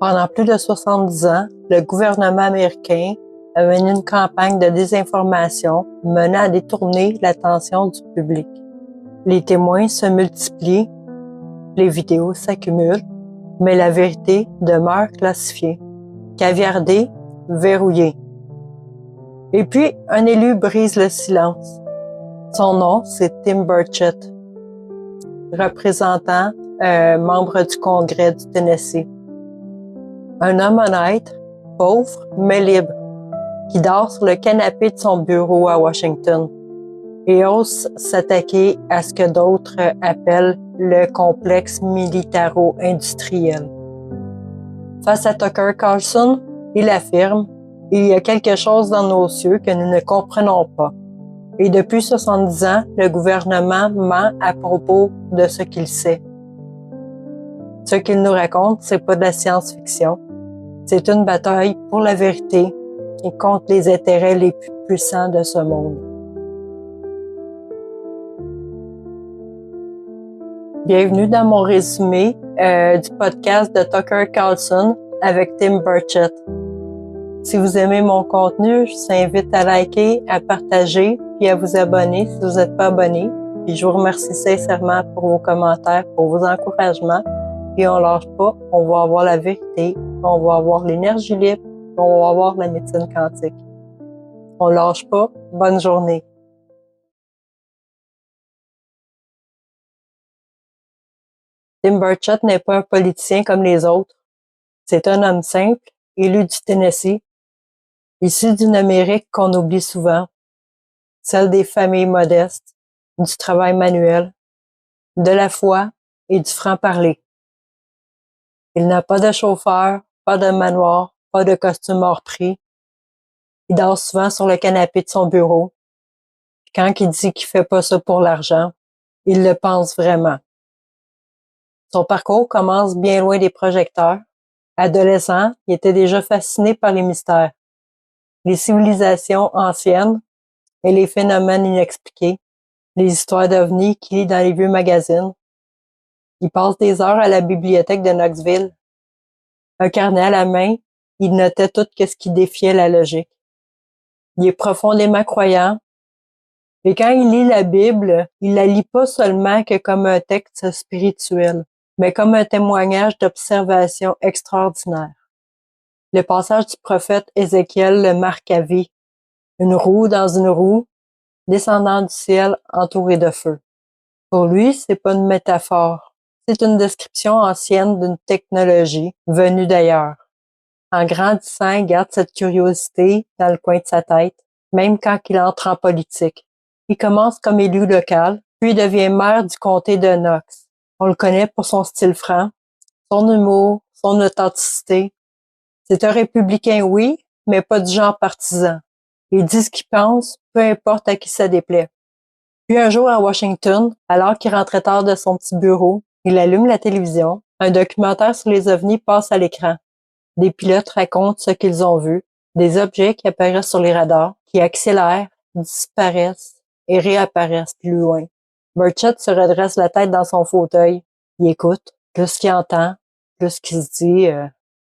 Pendant plus de 70 ans, le gouvernement américain a mené une campagne de désinformation menant à détourner l'attention du public. Les témoins se multiplient, les vidéos s'accumulent, mais la vérité demeure classifiée, caviardée, verrouillée. Et puis, un élu brise le silence. Son nom, c'est Tim Burchett, représentant, membre du Congrès du Tennessee. Un homme honnête, pauvre, mais libre, qui dort sur le canapé de son bureau à Washington et ose s'attaquer à ce que d'autres appellent le complexe militaro-industriel. Face à Tucker Carlson, il affirme « Il y a quelque chose dans nos cieux que nous ne comprenons pas ». Et depuis 70 ans, le gouvernement ment à propos de ce qu'il sait. Ce qu'il nous raconte, c'est pas de la science-fiction. C'est une bataille pour la vérité et contre les intérêts les plus puissants de ce monde. Bienvenue dans mon résumé du podcast de Tucker Carlson avec Tim Burchett. Si vous aimez mon contenu, je vous invite à liker, à partager puis à vous abonner si vous n'êtes pas abonné. Puis je vous remercie sincèrement pour vos commentaires, pour vos encouragements. Puis on lâche pas, on va avoir la vérité, on va avoir l'énergie libre, on va avoir la médecine quantique. On lâche pas, bonne journée. Tim Burchett n'est pas un politicien comme les autres. C'est un homme simple, élu du Tennessee, issu d'une Amérique qu'on oublie souvent, celle des familles modestes, du travail manuel, de la foi et du franc-parler. Il n'a pas de chauffeur, pas de manoir, pas de costume hors prix. Il dort souvent sur le canapé de son bureau. Quand il dit qu'il fait pas ça pour l'argent, il le pense vraiment. Son parcours commence bien loin des projecteurs. Adolescent, il était déjà fasciné par les mystères, les civilisations anciennes et les phénomènes inexpliqués, les histoires d'ovnis qu'il lit dans les vieux magazines. Il passe des heures à la bibliothèque de Knoxville. Un carnet à la main, il notait tout ce qui défiait la logique. Il est profondément croyant. Et quand il lit la Bible, il la lit pas seulement que comme un texte spirituel, mais comme un témoignage d'observation extraordinaire. Le passage du prophète Ézéchiel le marque à vie. Une roue dans une roue, descendant du ciel entouré de feu. Pour lui, c'est pas une métaphore. C'est une description ancienne d'une technologie venue d'ailleurs. En grandissant, il garde cette curiosité dans le coin de sa tête, même quand il entre en politique. Il commence comme élu local, puis devient maire du comté de Knox. On le connaît pour son style franc, son humour, son authenticité. C'est un républicain, oui, mais pas du genre partisan. Il dit ce qu'il pense, peu importe à qui ça déplaît. Puis un jour à Washington, alors qu'il rentrait tard de son petit bureau, il allume la télévision. Un documentaire sur les ovnis passe à l'écran. Des pilotes racontent ce qu'ils ont vu, des objets qui apparaissent sur les radars, qui accélèrent, disparaissent et réapparaissent plus loin. Burchett se redresse la tête dans son fauteuil. Il écoute, plus qu'il entend, plus qu'il se dit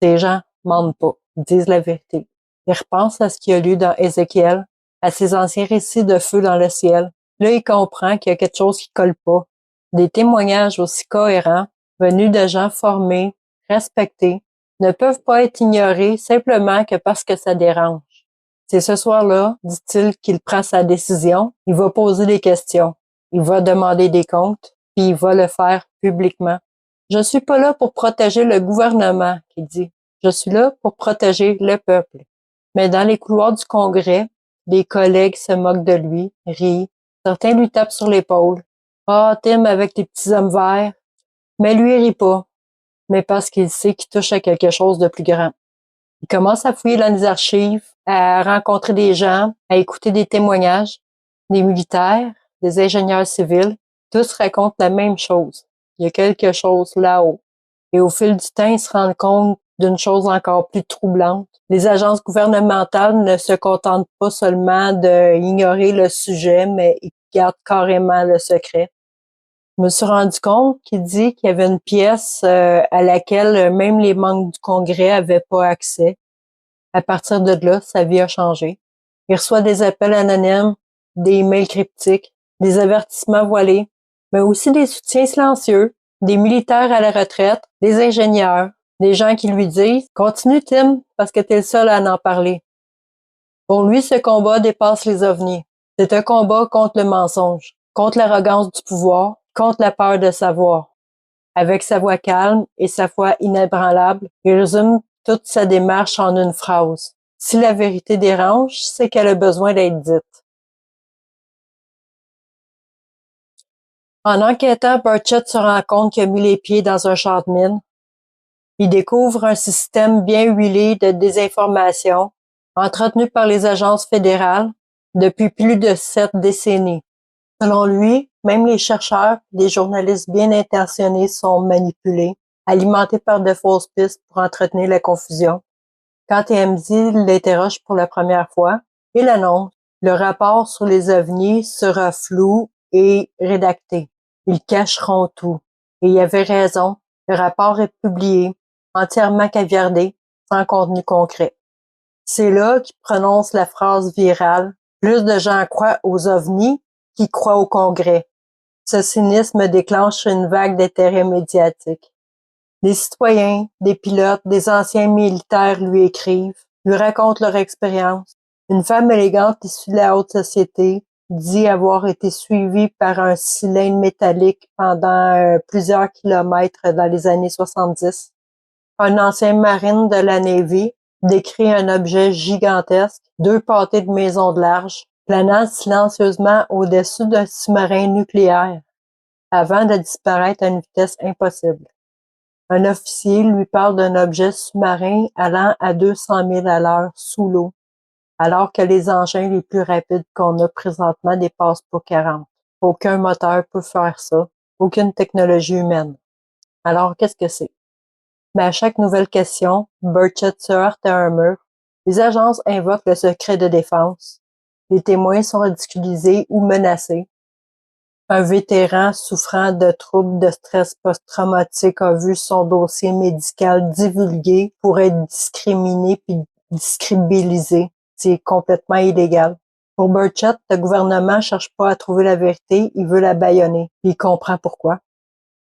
ces gens mentent pas, ils disent la vérité. Il repense à ce qu'il a lu dans Ézéchiel, à ses anciens récits de feu dans le ciel. Là, il comprend qu'il y a quelque chose qui colle pas. Des témoignages aussi cohérents, venus de gens formés, respectés, ne peuvent pas être ignorés simplement que parce que ça dérange. C'est ce soir-là, dit-il, qu'il prend sa décision. Il va poser des questions. Il va demander des comptes, puis il va le faire publiquement. Je suis pas là pour protéger le gouvernement, qu'il dit. Je suis là pour protéger le peuple. Mais dans les couloirs du Congrès, des collègues se moquent de lui, rient. Certains lui tapent sur l'épaule. Ah, Tim avec tes petits hommes verts. Mais lui, il rit pas. Mais parce qu'il sait qu'il touche à quelque chose de plus grand. Il commence à fouiller dans les archives, à rencontrer des gens, à écouter des témoignages, des militaires, des ingénieurs civils. Tous racontent la même chose. Il y a quelque chose là-haut. Et au fil du temps, il se rend compte d'une chose encore plus troublante. Les agences gouvernementales ne se contentent pas seulement d'ignorer le sujet, mais ils gardent carrément le secret. Je me suis rendu compte qu'il dit qu'il y avait une pièce à laquelle même les membres du Congrès avaient pas accès. À partir de là, sa vie a changé. Il reçoit des appels anonymes, des emails cryptiques, des avertissements voilés, mais aussi des soutiens silencieux, des militaires à la retraite, des ingénieurs, des gens qui lui disent « Continue Tim, parce que t'es le seul à en parler ». Pour lui, ce combat dépasse les ovnis. C'est un combat contre le mensonge, contre l'arrogance du pouvoir, contre la peur de savoir. Avec sa voix calme et sa foi inébranlable, il résume toute sa démarche en une phrase. Si la vérité dérange, c'est qu'elle a besoin d'être dite. En enquêtant, Burchett se rend compte qu'il a mis les pieds dans un champ de mine. Il découvre un système bien huilé de désinformation, entretenu par les agences fédérales depuis plus de 7 décennies. Selon lui, même les chercheurs, les journalistes bien intentionnés sont manipulés, alimentés par de fausses pistes pour entretenir la confusion. Quand TMZ l'interroge pour la première fois, il annonce « Le rapport sur les ovnis sera flou et rédacté. Ils cacheront tout. » Et il avait raison, le rapport est publié, entièrement caviardé, sans contenu concret. C'est là qu'il prononce la phrase virale « Plus de gens croient aux ovnis qu'ils croient au Congrès. » Ce cynisme déclenche une vague d'intérêt médiatique. Des citoyens, des pilotes, des anciens militaires lui écrivent, lui racontent leur expérience. Une femme élégante issue de la haute société dit avoir été suivie par un cylindre métallique pendant plusieurs kilomètres dans les années 70. Un ancien marine de la Navy décrit un objet gigantesque, 2 pâtés de maisons de large, planant silencieusement au-dessus d'un sous-marin nucléaire, avant de disparaître à une vitesse impossible. Un officier lui parle d'un objet sous-marin allant à 200 000 à l'heure sous l'eau, alors que les engins les plus rapides qu'on a présentement dépassent pas 40. Aucun moteur peut faire ça, aucune technologie humaine. Alors, qu'est-ce que c'est? Mais à chaque nouvelle question, Burchett se heurte à un mur. Les agences invoquent le secret de défense. Les témoins sont ridiculisés ou menacés. Un vétéran souffrant de troubles de stress post-traumatique a vu son dossier médical divulgué pour être discriminé puis discrédibilisé. C'est complètement illégal. Pour Burchett, le gouvernement cherche pas à trouver la vérité, il veut la bâillonner. Puis il comprend pourquoi.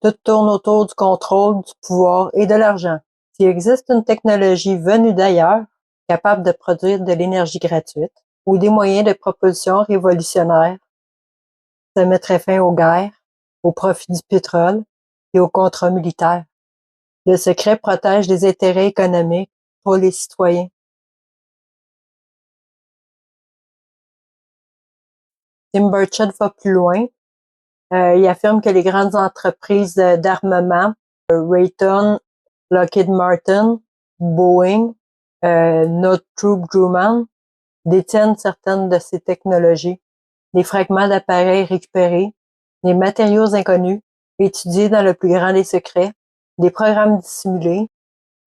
Tout tourne autour du contrôle, du pouvoir et de l'argent. S'il existe une technologie venue d'ailleurs, capable de produire de l'énergie gratuite ou des moyens de propulsion révolutionnaires, ça mettrait fin aux guerres, au profit du pétrole et aux contrats militaires. Le secret protège les intérêts économiques pour les citoyens. Tim Burchett va plus loin. Il affirme que les grandes entreprises d'armement, Raytheon, Lockheed Martin, Boeing, Northrop Grumman, détiennent certaines de ces technologies. Les fragments d'appareils récupérés, les matériaux inconnus, étudiés dans le plus grand des secrets, des programmes dissimulés,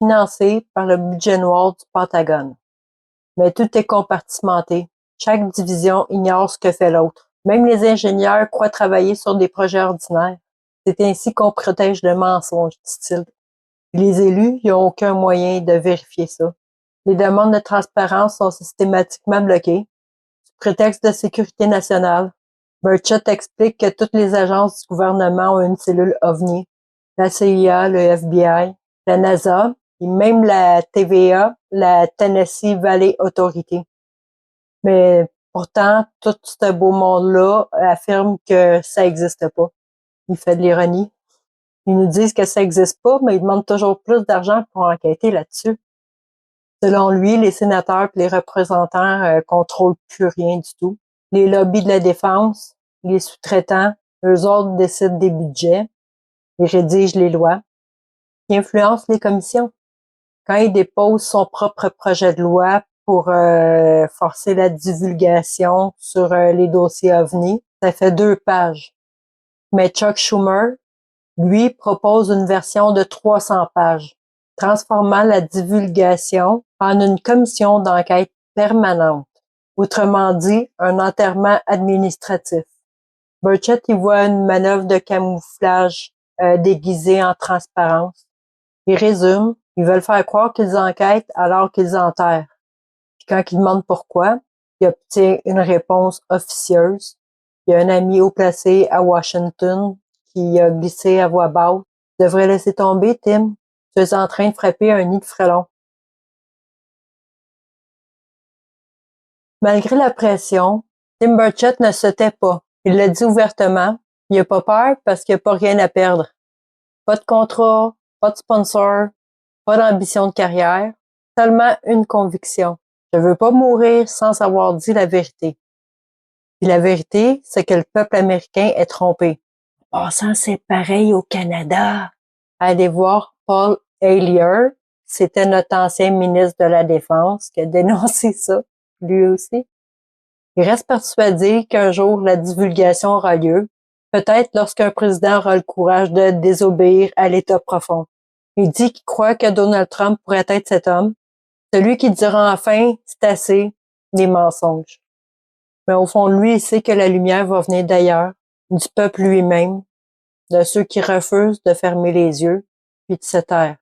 financés par le budget noir du Pentagone. Mais tout est compartimenté. Chaque division ignore ce que fait l'autre. Même les ingénieurs croient travailler sur des projets ordinaires. C'est ainsi qu'on protège le mensonge, dit-il. Les élus n'ont aucun moyen de vérifier ça. Les demandes de transparence sont systématiquement bloquées. Sous prétexte de sécurité nationale, Burchett explique que toutes les agences du gouvernement ont une cellule OVNI. La CIA, le FBI, la NASA et même la TVA, la Tennessee Valley Authority. Mais pourtant, tout ce beau monde-là affirme que ça n'existe pas. Il fait de l'ironie. Ils nous disent que ça n'existe pas, mais ils demandent toujours plus d'argent pour enquêter là-dessus. Selon lui, les sénateurs et les représentants contrôlent plus rien du tout. Les lobbies de la défense, les sous-traitants, eux autres décident des budgets, ils rédigent les lois, ils influencent les commissions. Quand il dépose son propre projet de loi pour forcer la divulgation sur les dossiers OVNI, ça fait 2 pages. Mais Chuck Schumer, lui, propose une version de 300 pages, transformant la divulgation en une commission d'enquête permanente. Autrement dit, un enterrement administratif. Burchett y voit une manœuvre de camouflage déguisée en transparence. Il résume, ils veulent faire croire qu'ils enquêtent alors qu'ils enterrent. Puis quand il demande pourquoi, il obtient une réponse officieuse. Il y a un ami haut placé à Washington qui a glissé à voix basse. Tu devrais laisser tomber, Tim. Tu es en train de frapper un nid de frelons. Malgré la pression, Tim Burchett ne se tait pas. Il l'a dit ouvertement. Il n'a pas peur parce qu'il n'a pas rien à perdre. Pas de contrat, pas de sponsor, pas d'ambition de carrière, seulement une conviction. Je veux pas mourir sans avoir dit la vérité. Puis la vérité, c'est que le peuple américain est trompé. En passant, c'est pareil au Canada. Allez voir Paul Hellyer, c'était notre ancien ministre de la Défense qui a dénoncé ça, lui aussi. Il reste persuadé qu'un jour la divulgation aura lieu, peut-être lorsqu'un président aura le courage de désobéir à l'État profond. Il dit qu'il croit que Donald Trump pourrait être cet homme, celui qui dira enfin, c'est assez, des mensonges. Mais au fond de lui, il sait que la lumière va venir d'ailleurs, du peuple lui-même, de ceux qui refusent de fermer les yeux, puis de se taire.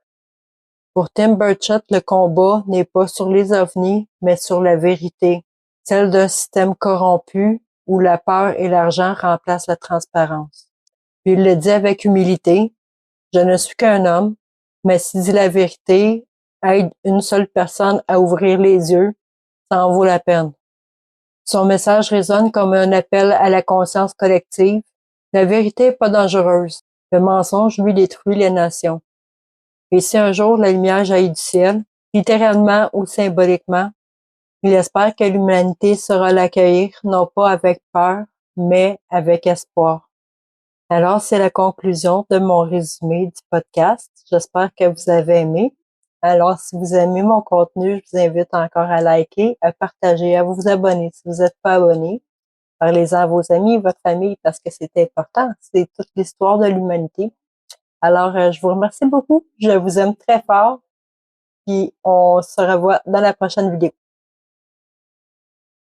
Pour Tim Burchett, le combat n'est pas sur les ovnis, mais sur la vérité, celle d'un système corrompu où la peur et l'argent remplacent la transparence. Puis il le dit avec humilité, je ne suis qu'un homme, mais s'il dit la vérité, aide une seule personne à ouvrir les yeux, ça en vaut la peine. Son message résonne comme un appel à la conscience collective. La vérité n'est pas dangereuse. Le mensonge, lui, détruit les nations. Et si un jour la lumière jaillit du ciel, littéralement ou symboliquement, il espère que l'humanité saura l'accueillir, non pas avec peur, mais avec espoir. Alors, c'est la conclusion de mon résumé du podcast. J'espère que vous avez aimé. Alors, si vous aimez mon contenu, je vous invite encore à liker, à partager, à vous abonner. Si vous n'êtes pas abonné, parlez-en à vos amis, votre famille, parce que c'est important. C'est toute l'histoire de l'humanité. Alors, je vous remercie beaucoup. Je vous aime très fort. Puis, on se revoit dans la prochaine vidéo.